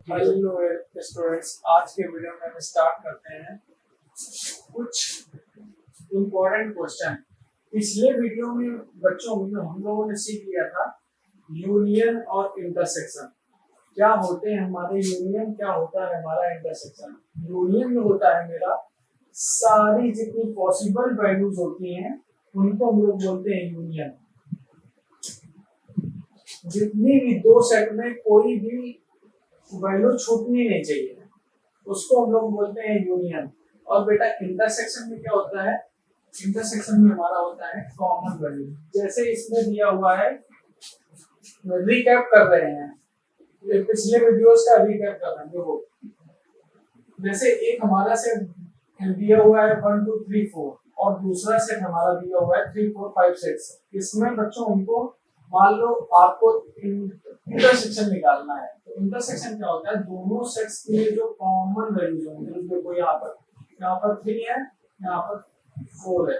Hello students, आज के video में हम स्टार्ट करते हैं कुछ इम्पोर्टेंट क्वेश्चन। पिछले वीडियो में बच्चों में हम लोगों ने सीख लिया था यूनियन और इंटरसेक्शन। क्या होते हैं हमारे यूनियन, क्या होता है हमारा इंटरसेक्शन। यूनियन में होता है मेरा सारी जितनी पॉसिबल वैल्यूज होती हैं उनको हम लोग बोलते हैं यूनियन। जितनी भी दो सेट में कोई भी वैल्यू छूटनी नहीं चाहिए, उसको हम लोग बोलते हैं यूनियन। और बेटा इंटरसेक्शन में क्या होता है, इंटरसेक्शन में हमारा होता है कॉमन वैल्यू। जैसे इसमें दिया हुआ है, रिकैप कर रहे हैं, पिछले वीडियोस का रिकैप कर रहे हैं। देखो जैसे एक हमारा सेट दिया हुआ है 1 2 3 4 और दूसरा सेट हमारा दिया हुआ है 3 4 5 6। इसमें बच्चों उनको मान लो आपको इंटरसेक्शन निकालना है, तो इंटरसेक्शन क्या होता है, दोनों सेट्स के लिए जो कॉमन वैल्यूज होंगे। देखो यहाँ पर 3 है, यहाँ पर 4 है,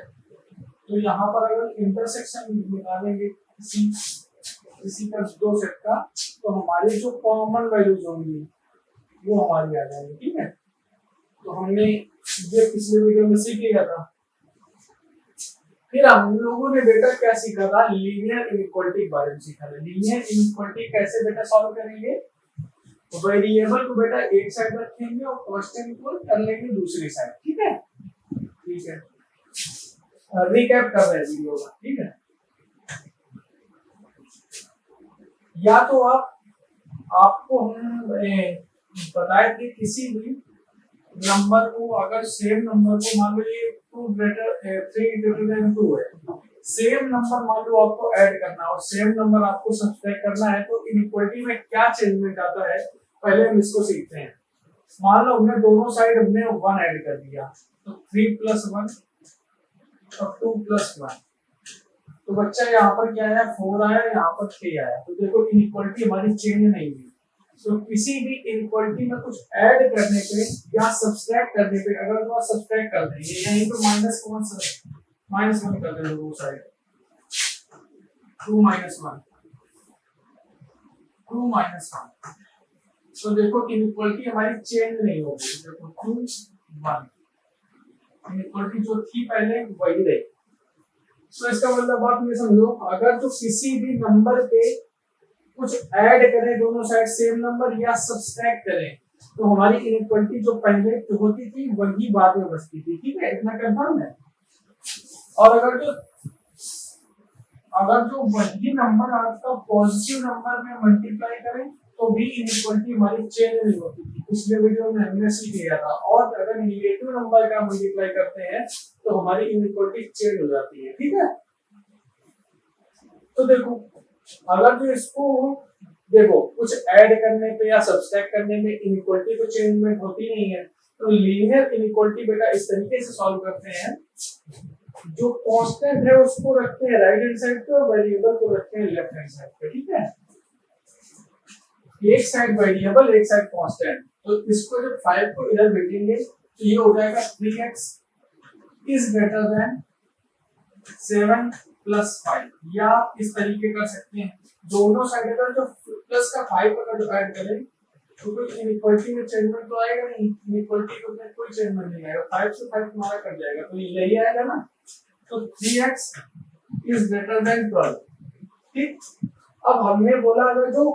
तो यहाँ पर अगर इंटरसेक्शन निकालेंगे किसी का दो सेट का, तो हमारी जो कॉमन वैल्यूज होंगी वो हमारी आ जाएंगी। ठीक है, तो हमने ये पिछले वीडियो में सीख लिया था। फिर हम लोगों ने बेटा क्या सीखा था, लीनियर इनइक्वालिटी के बारे में सीखा था। लीनियर इनइक्वालिटी कैसे बेटा सॉल्व करेंगे, तो वेरिएबल को बेटा एक साइड रखेंगे और कांस्टेंट को कर लेंगे दूसरी साइड। ठीक है, ठीक है, रिकैप कर रहे हैं वीडियो का। ठीक है, या तो आपको हम बताए थे किसी भी नंबर को, अगर सेम नंबर को मान लो ये 3 ग्रेटर देन 2 है, सेम नंबर मान लो आपको ऐड करना और सेम नंबर आपको सब्ट्रैक्ट करना है, तो इनइक्वालिटी में क्या चेंजमेंट आता है पहले हम इसको सीखते हैं। मान लो हमने दोनों साइड हमने 1 ऐड कर दिया, तो 3 + 1 और 2 + 1, तो बच्चा यहाँ पर क्या आया, 4 आया, यहाँ पर 3 आया। तो देखो इनइक्वालिटी हमारी चेंज नहीं हुई। तो किसी भी इनइक्वालिटी में कुछ ऐड करने पे या सब्ट्रैक्ट करने पे, अगर तो आप सब्ट्रैक्ट कर देंगे यहीं पे -1 कर देंगे दो साइड, 2 - 1 2 - 1, तो देखो इनइक्वालिटी हमारी चेंज नहीं होगी। देखो 2 1 इनइक्वालिटी जो थी पहले वही रही। तो इसका मतलब आप ये समझो, अगर तो किसी भी नंबर पे कुछ ऐड करें दोनों साइड सेम नंबर या सब्ट्रैक्ट करें, तो हमारी इनइक्वालिटी जो पहले होती थी वही बाद में बचती थी। ठीक है, इतना कंफर्म है। और अगर जो वही नंबर आपका पॉजिटिव नंबर में मल्टीप्लाई करें तो भी इनइक्वालिटी हमारी चेंज नहीं होती थी। पिछले वीडियो में हमने सीख लिया था। और अगर नेगेटिव नंबर का मल्टीप्लाई करते हैं तो हमारी इनइक्वालिटी चेंज हो जाती है। ठीक है, तो देखो अगर जो इसको देखो कुछ ऐड करने पे या सब्ट्रैक्ट करने में इनइक्वालिटी तो चेंजमेंट होती नहीं है, तो लीनियर इनइक्वालिटी बेटा इस तरीके से सॉल्व करते हैं, जो कांस्टेंट है उसको रखते हैं राइट हैंड साइड पे और वेरिएबल को रखते हैं लेफ्ट हैंड साइड पे। ठीक है, एक साइड वेरिएबल एक साइड कांस्टेंट, तो इसको जब 5 को इधर भेजेंगे तो ये हो जाएगा 3x इज ग्रेटर देन 7 + 5। या आप इस तरीके कर सकते हैं, दोनों साइड अगर जो प्लस का 5 अगर जो ऐड करें तो कोई इनइक्वालिटी में चेंजमेंट तो आएगा नहीं, इनइक्वालिटी में कोई चेंजमेंट नहीं आएगा, 5 से 5 तुम्हारा कट जाएगा, तो यही आएगा ना। तो 3x इज ग्रेटर देन 12। ठीक, अब हमने बोला अगर जो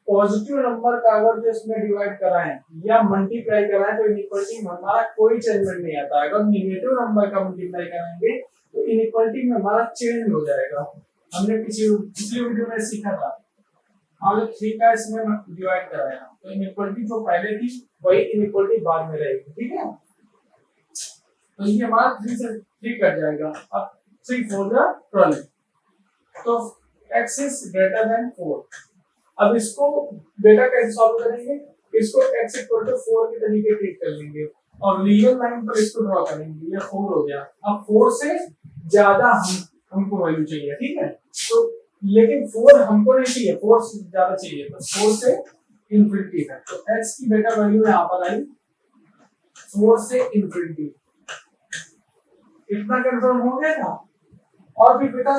पॉजिटिव नंबर का अगर जो इसमें डिवाइड कराएं या मल्टीप्लाई कराएं तो इनइक्वालिटी में हमारा कोई चेंजमेंट नहीं आता। अगर नेगेटिव नंबर का मल्टीप्लाई कराएंगे तो इनइक्वालिटी में हमारा चेंज हो जाएगा। हमने पिछले वीडियो में सीखा था, हमने 3 का इसमें डिवाइड कराया तो इनइक्वालिटी जो पहले थी वही इनइक्वालिटी बाद में रहेगी। ठीक है, तो ये हमारा 3 से 3 कट जाएगा। अब 3 4 12, तो x इज ग्रेटर देन 4। अब इसको बेटा कैसे सॉल्व करेंगे, इसको x = 4 के तरीके ट्रीट कर लेंगे और रियल लाइन पर इसको ड्रॉ करेंगे। ये 4 हो गया। अब 4 से ज्यादा हमको वैल्यू चाहिए। ठीक है, तो लेकिन 4 हमको नहीं चाहिए, 4 से ज्यादा चाहिए, तो 4 से इंफिनिटी है। तो x की बेटा वैल्यू यहाँ पर आई 4 से इंफिनिटी। इतना कंफर्म हो गया था। और भी बेटा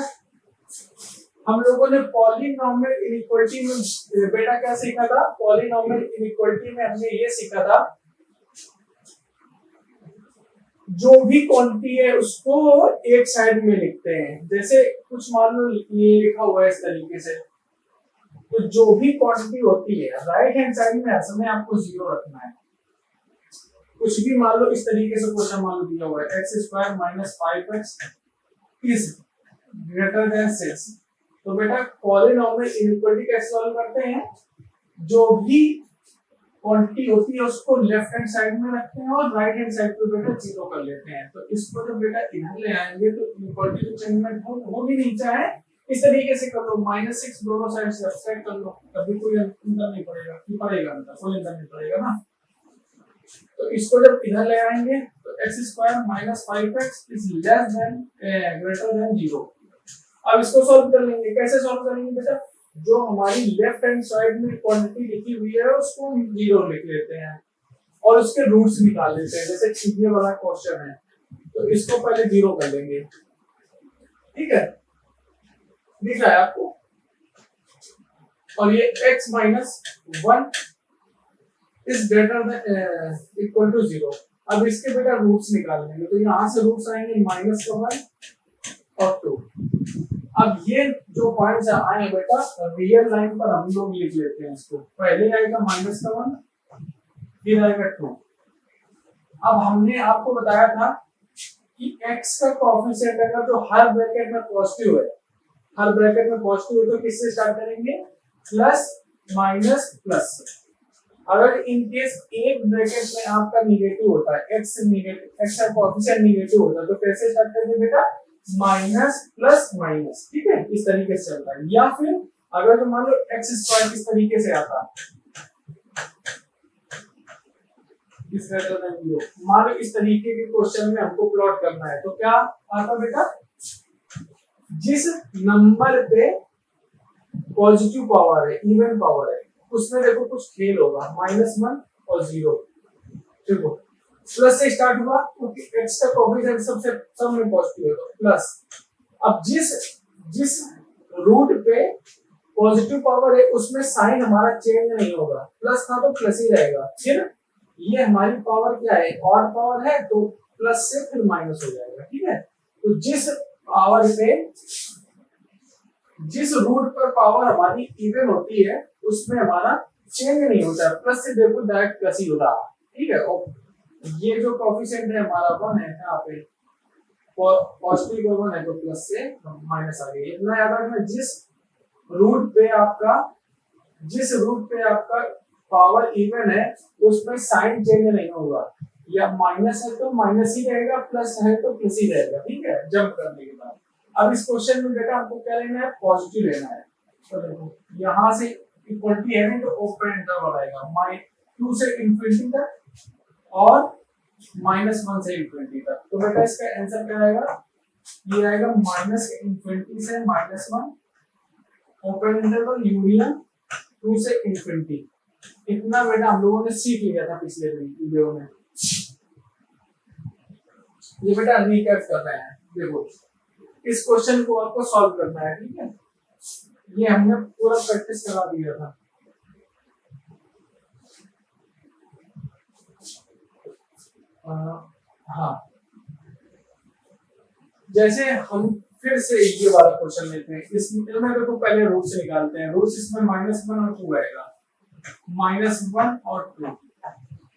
हम लोगों ने पॉलिनॉमियल इनइक्वालिटी में बेटा क्या सीखा था? पॉलिनॉमियल इनइक्वालिटी में हमने ये सीखा था जो भी क्वांटिटी है उसको एक साइड में लिखते हैं। जैसे कुछ मान लो ये लिखा हुआ है इस तरीके से, तो जो भी क्वांटिटी होती है राइट हैंड साइड में हर समय आपको जीरो रखना है। कुछ भी मान लो इस तरीके से क्वेश्चन मान लो दिया हुआ है x square minus 5x is greater then 6, तो बेटा पॉलिनॉमियल इनइक्वालिटी कैसे सॉल्व करते हैं? जो भी क्वांटिटी होती है उसको लेफ्ट हैंड साइड में रखते हैं और राइट हैंड साइड पे बेटा जीरो कर लेते हैं। तो इसको जब बेटा इधर ले आएंगे तो इनइक्वालिटी तो चेंजमेंट हो भी नहीं चाहे इस तरीके से कर लो, -6 दोनों साइड से सब्ट्रैक्ट कर लो, कभी कोई अंतर नहीं पड़ेगा, कि पड़ेगा अंतर, कोई अंतर नहीं पड़ेगा ना। तो इसको जब इधर ले आएंगे तो x square minus 5x is less than greater than 0। अब इसको सॉल्व कर लेंगे। कैसे सॉल्व करेंगे बेटा? जो हमारी लेफ्ट हैंड साइड में क्वांटिटी लिखी हुई है उसको हम जीरो लिख लेते हैं और उसके रूट्स निकाल लेते हैं। जैसे ये वाला क्वेश्चन है तो इसको पहले जीरो कर लेंगे, ठीक है, दिख रहा है आपको? और ये x minus 1 is greater than equal to 0। अब इसके बेटा रूट्स निकाल लेंगे, तो यहाँ से रूट्स आएंगे -1 और 2। अब ये जो पॉइंट्स आए बेटा रियल लाइन पर हम लोग लिख लेते हैं इसको। पहले आएगा -1 फिर आएगा 2। अब हमने आपको बताया था कि x का कोएफिशिएंट अगर जो हर ब्रैकेट में पॉजिटिव है, हर ब्रैकेट में पॉजिटिव है तो किससे स्टार्ट करेंगे? Plus minus plus. अगर इन केस एक ब्रैकेट में आपका निगेटिव होता है, x का कोएफिशिएंट निगेटिव होता है, तो कैसे स्टार्ट करेंगे बेटा? माइनस प्लस माइनस, ठीक है, इस तरीके से चलता है। या फिर अगर तो मान लो एक्स स्क्वायर किस तरीके से आता इस मान लो इस तरीके के क्वेश्चन में हमको प्लॉट करना है, तो क्या आता बेटा? जिस नंबर पे पॉजिटिव पावर है, इवन पावर है, उसमें देखो कुछ खेल होगा, -1 और 0, ठीक है। प्लस से स्टार्ट हुआ क्योंकि x का कोएफिशिएंट सबसे सब में पॉजिटिव है तो प्लस। अब जिस रूट पे पॉजिटिव पावर है उसमें साइन हमारा चेंज नहीं होगा, प्लस था तो प्लस ही रहेगा। फिर ये हमारी पावर क्या है? ऑड पावर है तो प्लस से फिर माइनस हो जाएगा, ठीक है। तो जिस पावर पे जिस रूट पर पावर हमारी इवन होती है उसमें हमारा चेंज नहीं होता है, प्लस से देखो डायरेक्ट प्लस ही हो रहा है, ठीक है। और ये जो कोएफिशिएंट है हमारा 1 है, यहाँ पे पॉजिटिव 1 है तो प्लस से माइनस आ गया। इतना याद रखना, जिस रूट पे आपका पावर इवन है उसमें साइन चेंज नहीं होगा, या माइनस है तो माइनस ही रहेगा, प्लस है तो प्लस ही रहेगा, ठीक है, जंप करने के बाद। अब इस क्वेश्चन में बेटा हमको क्या लेना है? पॉजिटिव लेना है। तो देखो यहाँ से इक्वलिटी है तो ओपन इंटरवल आएगा 2 से इंफिनिटी तक और -1 से इंफिनिटी तक। तो बेटा इसका आंसर क्या आएगा? ये आएगा -इंफिनिटी से -1 ओपन इंटरवल यूनियन 2 से इंफिनिटी। इतना बेटा हम लोगों ने सीख लिया था पिछले वीडियो में। ये बेटा रिकैप कर रहे हैं। देखो इस क्वेश्चन को आपको सॉल्व करना है, ठीक है। ये हमने पूरा प्रैक्टिस करा दिया था। हाँ, जैसे हम फिर से ये वाला क्वेश्चन लेते हैं। इसमें देखो पहले रूट्स निकालते हैं। रूट्स इसमें -1 और 2 आएगा, -1 और 2।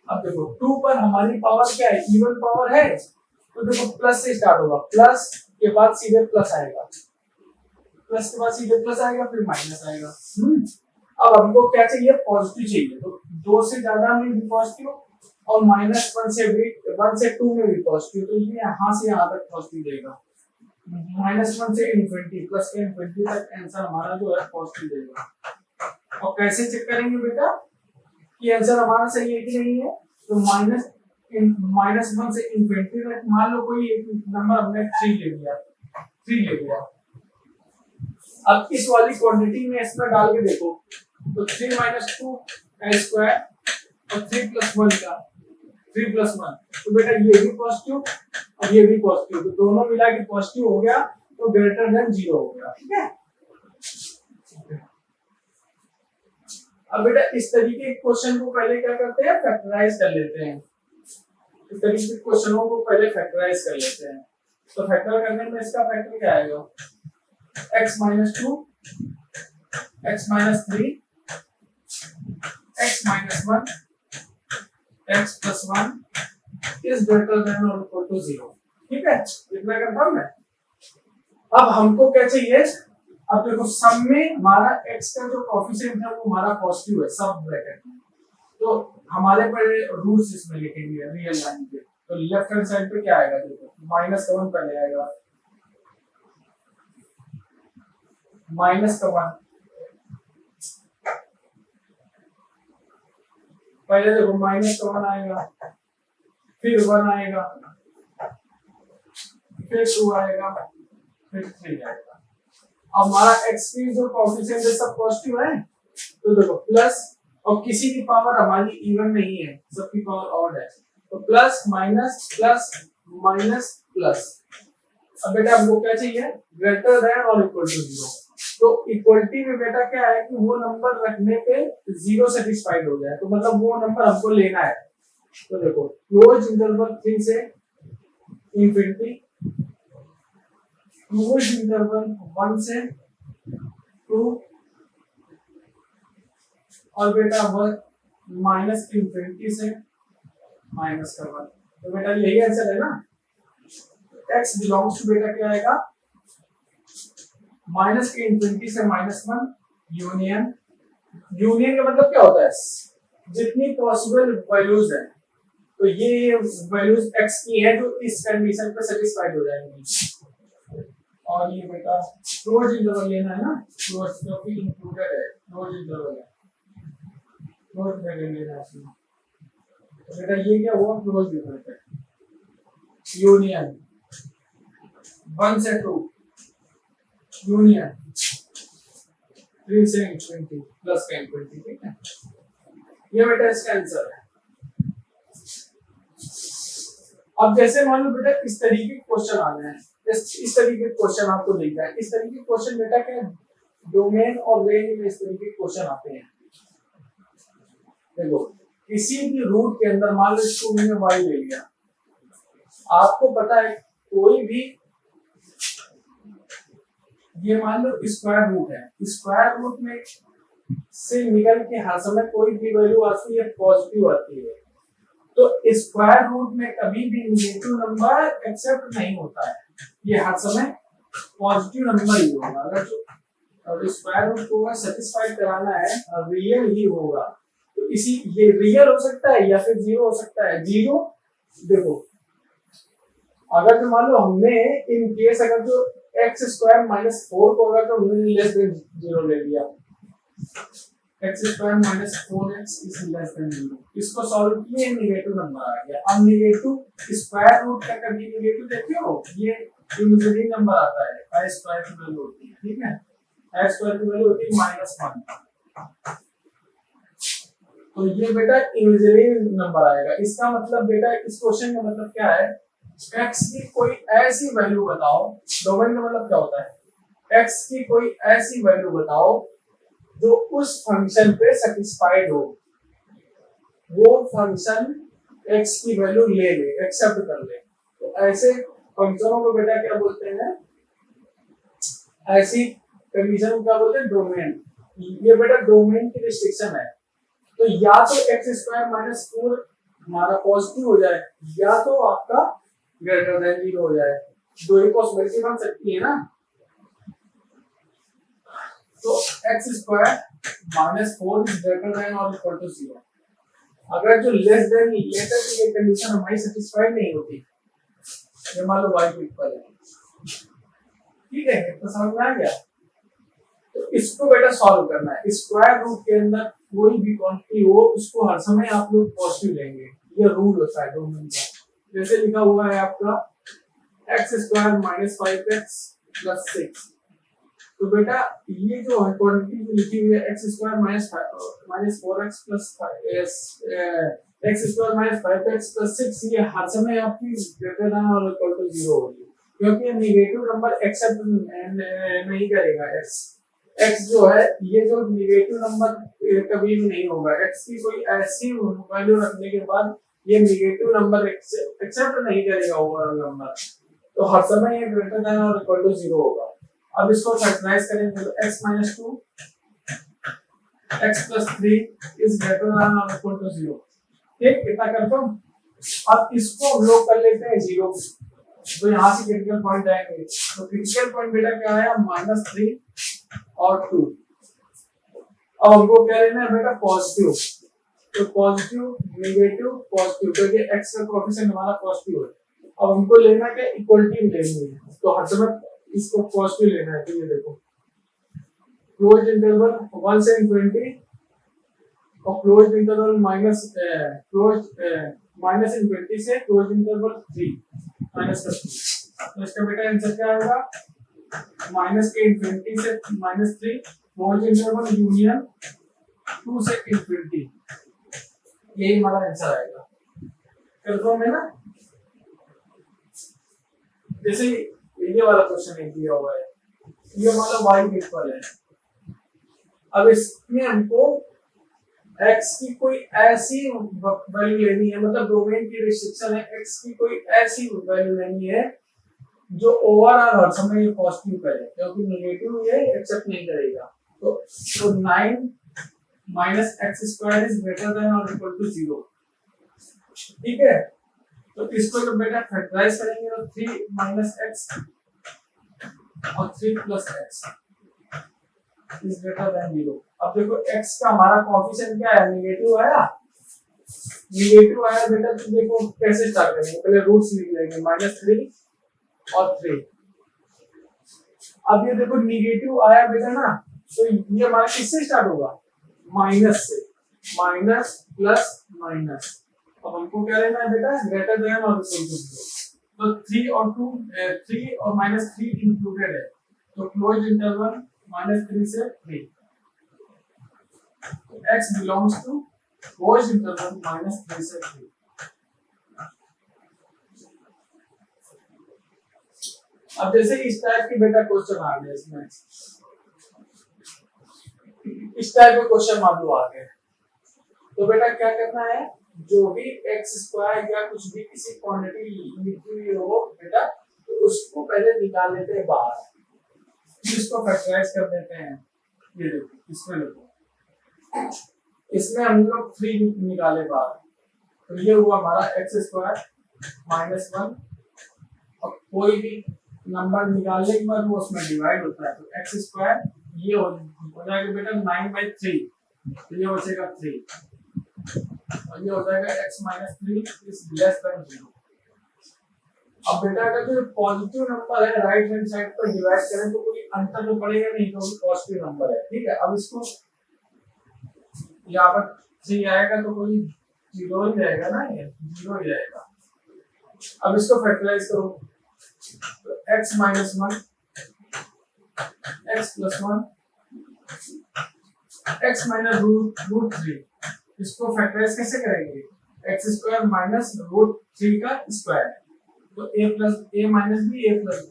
अब देखो 2 पर हमारी पावर क्या है? इवन पावर है, तो देखो प्लस से स्टार्ट होगा, प्लस के बाद सीधे प्लस आएगा, प्लस के बाद सीधे प्लस आएगा, फिर माइनस आएगा। अब हमको क्या चाहिए? पॉजिटिव चाहिए। तो 2 से ज्यादा में भी पॉजिटिव और -1 से 1 से 2 में भी पॉजिटिव, तो ये यहाँ से यहाँ तक पॉजिटिव देगा। -1 से इंफिनिटी प्लस के इंफिनिटी तक आंसर हमारा जो है पॉजिटिव देगा। और कैसे चेक करेंगे बेटा कि आंसर हमारा सही है कि नहीं है? तो -1 से इंफिनिटी तक मान लो कोई एक नंबर हमने 3 ले लिया। अब इस वाली क्वांटिटी में इसमें डाल के देखो, तो 3 - 2 का स्क्वायर और 3 + 1 का 3 + 1, तो बेटा ये भी पॉजिटिव और ये भी पॉजिटिव, तो दोनों मिला के पॉजिटिव हो गया, तो ग्रेटर देन 0 हो गया, ठीक है। अब बेटा इस तरीके के क्वेश्चन को पहले क्या करते हैं, फैक्टराइज कर लेते हैं। इस तरीके के क्वेश्चनों को पहले फैक्टराइज कर लेते हैं। तो फैक्टर करने में इसका फैक्टर क्या आएगा, x - 2 x - 3 x - 1 x + 1 is greater than or equal to 0। ठीक है, इतना कंफर्म है। अब हमको क्या चाहिए, अब देखो सम में हमारा x का जो कोएफिशिएंट है वो हमारा पॉजिटिव है सब ब्रैकेट में, तो हमारे पर रूट्स इसमें लिखेंगे रियल लाइन पे। तो लेफ्ट हैंड साइड पे क्या आएगा, देखो -1 पहले आएगा, -1 पहले देखो -1 आएगा, फिर 1 आएगा, फिर 2 आएगा, फिर 3 आएगा। अब हमारा x की जो कोएफिशिएंट है सब पॉजिटिव है, तो देखो प्लस, और किसी की पावर हमारी इवन नहीं है, सबकी पावर ऑड है, तो plus minus plus minus plus. अब बेटा हमको क्या चाहिए, ग्रेटर देन और इक्वल टू 0। तो इक्वलिटी में बेटा क्या है कि वो नंबर रखने पे 0 सेटिस्फाइड हो जाए, तो मतलब वो नंबर हमको लेना है। तो देखो क्लोज इंटरवल 3 से इंफिनिटी, क्लोज इंटरवल 1 से 2, और बेटा 1 माइनस इंफिनिटी से माइनस का 1। तो बेटा यही आंसर है ना। x बिलोंग्स टू बेटा क्या आएगा, माइनस के इंफिनिटी से -1 यूनियन। यूनियन का मतलब क्या होता है, जितनी पॉसिबल वैल्यूज है, तो ये वैल्यूज x की है जो इस कंडीशन पे सेटिस्फाइड हो जाएंगी। और ये बेटा क्लोज इंटरवल लेना है ना, क्लोज क्योंकि इंक्लूडेड है, क्लोज इंटरवल है, क्लोज में लेना है इसमें। तो बेटा ये क्या हुआ, क्लोज इंटरवल है, यूनियन 1 से 2, यूनियन 3 से इंफिनिटी प्लस का इंफिनिटी। ठीक है, ये बेटा इसका आंसर है। अब जैसे मान लो बेटा इस तरीके के क्वेश्चन आ गए हैं, इस तरीके के क्वेश्चन आपको दिख रहा है, इस तरीके के क्वेश्चन बेटा क्या डोमेन और रेंज में इस तरीके के क्वेश्चन आते हैं। देखो किसी भी रूट के अंदर मान लो इसको मैंने y ले लिया, आपको पता है कोई भी, ये मान लो स्क्वायर रूट है, स्क्वायर रूट में से निकल के हर समय कोई भी वैल्यू आती है पॉजिटिव आती है, तो स्क्वायर रूट में कभी भी नेगेटिव नंबर एक्सेप्ट नहीं होता है, ये हर समय पॉजिटिव नंबर ही होगा। अगर स्क्वायर रूट को सेटिस्फाइड कराना है रियल ही होगा, तो इसी ये रियल हो सकता है या फिर जीरो हो सकता है। जीरो देखो अगर जो मान लो हमने इन केस अगर जो x² - 4 को अगर तो हमने लेस देन 0 ले लिया, x² - 4x is less than 0, इसको सॉल्व किए नेगेटिव नंबर आ गया। अब नेगेटिव स्क्वायर रूट का कभी नेगेटिव देखिए हो, ये इमेजिनरी नंबर आता है, i² की वैल्यू होती है। ठीक है, i² की वैल्यू होती है -1, तो ये बेटा इमेजिनरी नंबर आएगा। इसका मतलब बेटा इस क्वेश्चन का मतलब क्या है, x की कोई ऐसी वैल्यू बताओ, डोमेन का मतलब क्या होता है, x की कोई ऐसी वैल्यू बताओ जो उस फंक्शन पे सेटिस्फाइड हो, वो फंक्शन x की वैल्यू ले ले, एक्सेप्ट कर ले। तो ऐसे फंक्शनों को बेटा क्या बोलते हैं, ऐसी कंडीशन को क्या बोलते हैं, डोमेन। ये बेटा डोमेन की रिस्ट्रिक्शन है, तो या तो x² - 4 हमारा पॉजिटिव हो जाए, या तो आपका ग्रेटर देन 0 हो जाए, दो ही पॉसिबिलिटी बन सकती है ना। तो x² - 4 इज ग्रेटर देन और इक्वल टू 0। अगर जो लेस देन लेटर की ये कंडीशन हमारी सेटिस्फाइड नहीं होती, ये मान लो y को इक्वल है, ठीक है, तो समझ में आ गया। तो इसको बेटा सॉल्व करना है, स्क्वायर रूट के अंदर कोई भी क्वांटिटी हो उसको हर समय आप लोग पॉजिटिव लेंगे, ये रूल होता है डोमेन का। जैसे लिखा हुआ है आपका x² - 5x + 6, तो बेटा ये जो है क्वांटिटी जो लिखी हुई है x² - 4x + 5x + 6, ये हर समय आपकी ग्रेटर देन और इक्वल टू 0 होगी, क्योंकि नेगेटिव नंबर एक्सेप्ट नहीं करेगा x। x जो है ये जो निगेटिव नंबर कभी भी नहीं होगा, x की कोई ऐसी वैल्यू रखने के बाद ये निगेटिव नंबर एक्सेप्ट नहीं करेगा ओवरऑल नंबर, तो हर समय ये ग्रेटर देन और इक्वल टू 0 होगा। अब इसको फैक्टराइज करेंगे तो x - 2 x + 3 is greater then और इक्वल टू 0। ठीक, इतना कंफर्म। अब इसको हम लोग कर लेते हैं 0, तो यहाँ से क्रिटिकल पॉइंट आएंगे, तो क्रिटिकल पॉइंट बेटा क्या आया -3 और 2। अब हमको क्या लेना है बेटा पॉजिटिव, तो पॉजिटिव नेगेटिव पॉजिटिव, क्योंकि x का कोएफिशिएंट हमारा पॉजिटिव है। अब हमको लेना क्या इक्वलिटी लेनी है, तो हर समय इसको पॉजिटिव लेना है। तो ये देखो क्लोज्ड इंटरवल 1 से इनफिनिटी और क्लोज्ड इंटरवल माइनस इनफिनिटी से क्लोज्ड इंटरवल 3 माइनस का 3। तो इसका बेटा आंसर क्या आएगा माइनस के इनफिनिटी से -3 क्लोज्ड इंटरवल यूनियन 2 से इनफिनिटी, यही हमारा आंसर आएगा। कंफर्म है ना। जैसे ये वाला क्वेश्चन एक दिया हुआ है, ये हमारा y इक्वल है। अब इसमें हमको x की कोई ऐसी वैल्यू लेनी है, मतलब डोमेन की रिस्ट्रिक्शन है, x की कोई ऐसी वैल्यू लेनी है जो ओवरऑल हर समय ये पॉजिटिव करे, क्योंकि नेगेटिव ये एक्सेप्ट नहीं करेगा। तो 9 - x² इज ग्रेटर देन और इक्वल टू 0। ठीक है, तो इसको जब बेटा फैक्टराइज करेंगे तो 3 - x और 3 + x इज ग्रेटर देन 0। अब देखो x का हमारा कोएफिशिएंट क्या है नेगेटिव आया, नेगेटिव आया बेटा, तो देखो कैसे स्टार्ट करेंगे, पहले रूट्स लिख लेंगे -3 और 3। अब ये देखो नेगेटिव आया बेटा ना, तो ये हमारा किससे स्टार्ट होगा माइनस से, माइनस प्लस माइनस। अब हमको क्या लेना है बेटा ग्रेटर देन और इक्वल टू 0। तो 3 और 2 3 और -3 इंक्लूडेड है, तो क्लोज्ड इंटरवल -3 से 3, तो x belongs to closed interval -3 से 3। अब जैसे इस टाइप की बेटा क्वेश्चन आ गए, इसमें इस टाइप के क्वेश्चन मान लो आ गए, तो बेटा क्या करना है, जो भी x² या कुछ भी किसी क्वांटिटी लिखी हुई हो बेटा, तो उसको पहले निकाल लेते हैं बाहर, फिर इसको फैक्टराइज कर देते हैं। ये देखो इसमें देखो, इसमें हम लोग 3 निकाले बाहर, तो ये हुआ हमारा x² -1, और कोई भी नंबर निकालने के बाद वो उसमें डिवाइड होता है, तो x² ये हो जाएगा बेटा 9/3, तो ये बचेगा 3, और ये हो जाएगा x - 3 इज लेस देन 0। अब बेटा अगर जो पॉजिटिव नंबर है राइट हैंड साइड पर डिवाइड करें तो कोई अंतर तो पड़ेगा नहीं, क्योंकि पॉजिटिव नंबर है। ठीक है, अब इसको यहाँ पर 3 आएगा तो कोई 0 ही रहेगा ना, ये 0 ही रहेगा। अब इसको फैक्टराइज करो, तो x - 1 x + 1 x - √3, इसको फैक्टराइज कैसे करेंगे, x² - √3 का स्क्वायर, तो a - b a + b।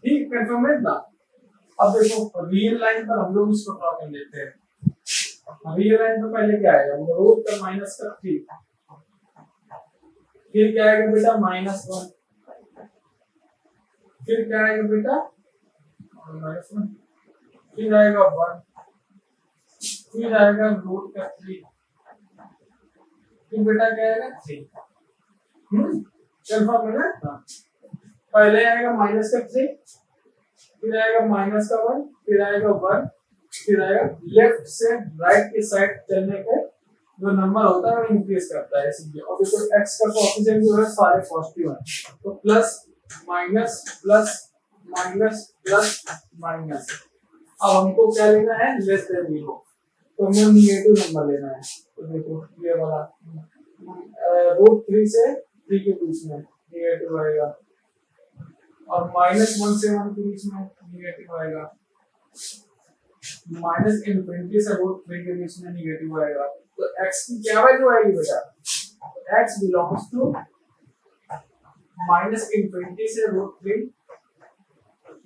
ठीक, कंफर्म है ना। अब देखो रियल लाइन पर हम लोग इसको ड्रॉ कर लेते हैं। रियल लाइन पर पहले क्या आएगा, रूट का माइनस का 3, फिर क्या आएगा बेटा -1, फिर क्या आएगा बेटा -1, फिर आएगा 1, फिर आएगा रूट का 3, फिर बेटा क्या आएगा 3। कंफर्म है ना। पहले आएगा माइनस का 3, फिर आएगा माइनस का 1, फिर आएगा 1, फिर आएगा लेफ्ट से राइट की साइड चलने पे जो नंबर होता है वो इंक्रीज करता है इसलिए। और देखो x का कोएफिशिएंट जो है सारे पॉजिटिव हैं, तो plus minus plus minus plus minus. अब हमको क्या लेना है लेस देन 0, तो हमें नेगेटिव नंबर लेना है। तो देखो ये वाला √3 से 3 के बीच में नेगेटिव आएगा, और -1 से 1 के बीच में नेगेटिव आएगा, -∞ से √3 के बीच में नेगेटिव आएगा। तो x की क्या वैल्यू आएगी बेटा x belongs to minus infinity से √3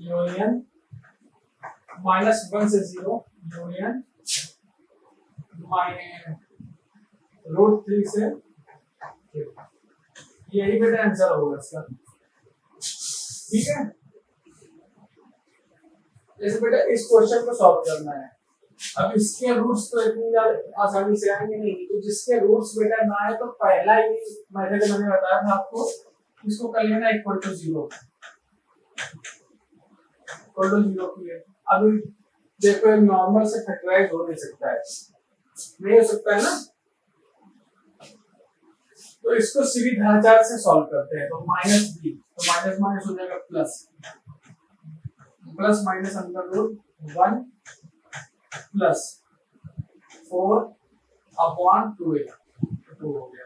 यूनियन -1 से 0 यूनियन √3 से 3। यही बेटा आंसर होगा इसका। ठीक है, जैसे बेटा इस क्वेश्चन को सॉल्व करना है। अब इसके रूट्स तो इतनी आसानी से आएंगे नहीं, तो जिसके रूट्स बेटा ना है तो पहला ही मेथड मैंने बताया था आपको, इसको कर लेना इक्वल टू 0 की है। अभी देखो नॉर्मल से फैक्टराइज हो नहीं सकता है, नहीं हो सकता है ना, तो इसको सीधी धार से सॉल्व करते हैं। तो -b, तो माइनस माइनस हो जाएगा plus, plus minus under root 1 plus 4 upon 2a, 2 हो गया।